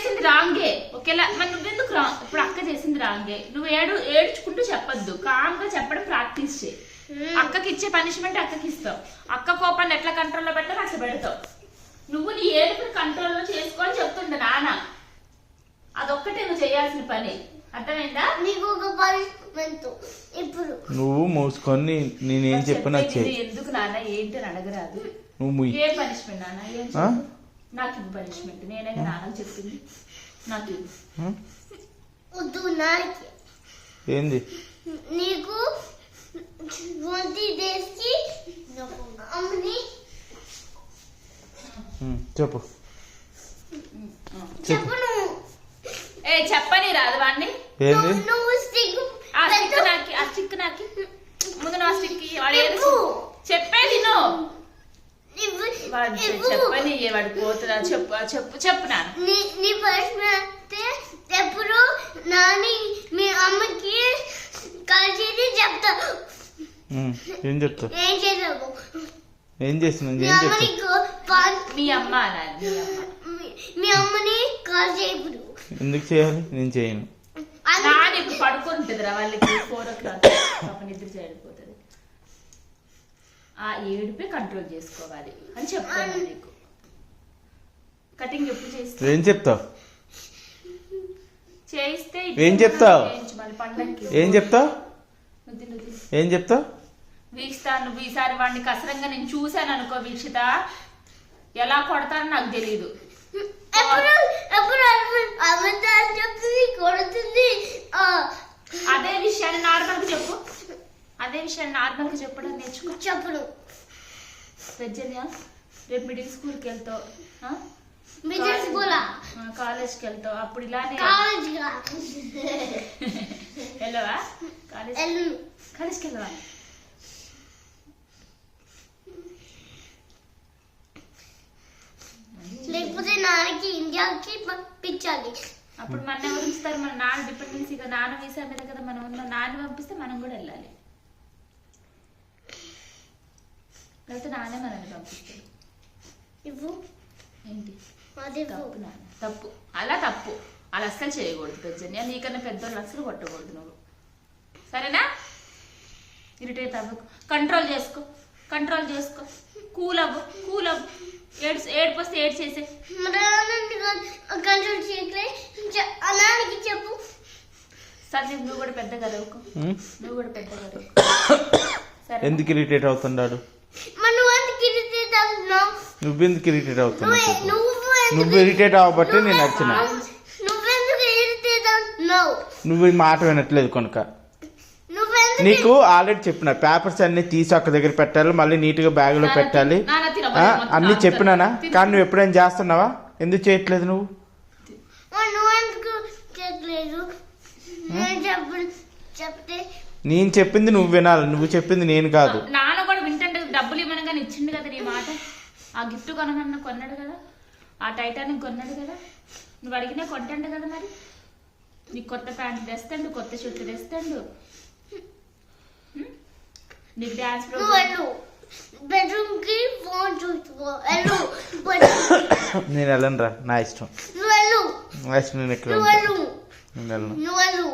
చేసింది రాంగే ఒకేలా మరి నువ్వెందుకు ఇప్పుడు అక్క చేసింది రాంగే నువ్వు ఏడ్చుకుంటూ చెప్పొద్దు కామ్గా చెప్పడం ప్రాక్టీస్ చేయి అక్కకి ఇచ్చే పనిష్మెంట్ అక్కకి ఇస్తావు అక్క కోపాన్ని ఎట్లా కంట్రోల్లో పెట్టాలో అట్లా పెడతావు నువ్వు నీ ఏడుపుని కంట్రోల్లో చేసుకోని చెప్తుండ నాన్న అదొక్కటే నువ్వు చేయాల్సిన పని అర్థమైందా నీకు ఒక పనిష్మెంట్ ఇప్పుడు నువ్వు మూసుకొని నేనేం చెప్పినా ఎందుకు నాన్న ఏంటి అని అడగరాదు నువ్వు ఏ పనిష్మెంట్ నాన్న ఏం నాకు ఇది పనిష్మెంట్ నేనైతే నాన్నకు చెప్పింది నాకు వద్దు నాకు ఏంది నీకు 20 days కి అమ్మని చెప్పు చెప్పు నువ్వు చెప్పని రాదు వాడిని నువ్వు స్టిక్ ఆ స్టిక్ నాకి ముందు నా స్టిక్ చెప్పేది వాడు చెప్పని వాడు పోతున్నా చెప్పు నాన్న నీ పనిష్మెంట్ ఎప్పుడు నాని మీ అమ్మకి కలిసి చెప్తా ఏం చెప్తా ఏం చేసావు ఏం చేసిన మీ అమ్మ మీ అమ్మని కాల్ చేయప్పుడు ఎందుకు చేయాలి నేను చేయను నాన్న ఇప్పుడు పడుకుంటుంది రా వాళ్ళకి 4 o'clock నిద్ర చేయకపోతుంది ఆ ఏడుపే కంట్రోల్ చేసుకోవాలి అని చెప్తాను నీకు కటింగ్ ఎప్పుడు చేస్తా ఏం చెప్తావు చేయిస్తే ఏం చెప్తావు పండగకి ఏం చెప్తావు ఏం చెప్తావు వీక్షిస్తాను ఈసారి వాడిని కసరంగా నేను చూశాను అనుకో వీక్షిత ఎలా కొడతానో నాకు తెలీదు అదే విషయాన్ని నార్మల్గా చెప్పు చెప్పడం నేర్చుకో చెప్పడు పెద్దన్యా రేపు మిడిల్ స్కూల్కి వెళ్తావు కాలేజ్కి వెళ్తావు అప్పుడు ఇలానే వెళ్ళవా కాలేజ్కి వెళ్ళవా లేకపోతే నాన్నకి ఇండియాకి పంపించాలి అప్పుడు మన ఎవరు ఇస్తారు మన నాన్న డిపెండెన్సీగా నాన్న వీసా మీద కదా మనం ఉన్న నాన్న పంపిస్తే మనం కూడా వెళ్ళాలి లేకపోతే నాన్నే మనల్ని పంపిస్తాడు ఏంటి తప్పు నాన్న తప్పు అలా అస్సలు చేయకూడదు పెద్దన్య నీకన్నా పెద్దోళ్ళు అస్సలు కొట్టకూడదు నువ్వు సరేనా ఇరిటేట్ అవ్వకు కంట్రోల్ చేసుకో కూల్ అవ్వు ఏడుపు వస్తే ఏడు చేసే చెప్పు సందీప్ నువ్వు కూడా పెద్ద కదవుకో ఎందుకు ఇరిటేట్ అవుతున్నాడు నువ్వెందుకు ఇరిటేట్ అవుతున్నావు నువ్వు ఇరిటేట్ అవ్వబట్టి నేను నచ్చిన నువ్వు ఈ మాట వినట్లేదు కనుక నీకు ఆల్రెడీ చెప్పిన పేపర్స్ అన్ని తీసి ఒక్క దగ్గర పెట్టాలి మళ్ళీ నీట్గా బ్యాగులో పెట్టాలి అన్ని చెప్పినానా కానీ నువ్వు ఎప్పుడైనా చేస్తున్నావా ఎందుకు చేయట్లేదు నువ్వు నేను చెప్పింది నువ్వు వినాలి నువ్వు చెప్పింది నేను కాదు నాన్న కూడా వింటే డబ్బులు ఇవ్వను కానీ ఇచ్చిండు కదా నీ మాట ఆ గిఫ్ట్ కొన్నాడు కదా ఆ టైటానిక్ కొన్నాడు కదా నువ్వు అడిగినా కొంటాడు కదా మరి నీకు కొత్త ప్యాంట్ తెస్తాడు కొత్త షర్ట్ తెస్తాడు నీకు డాన్స్ బెడ్రూమ్ కి ఫోన్ చూసుకో నేను వెళ్ళను రా నా ఇష్టం నువ్వు నా ఇష్టం నేను ఎక్కడ నువ్వు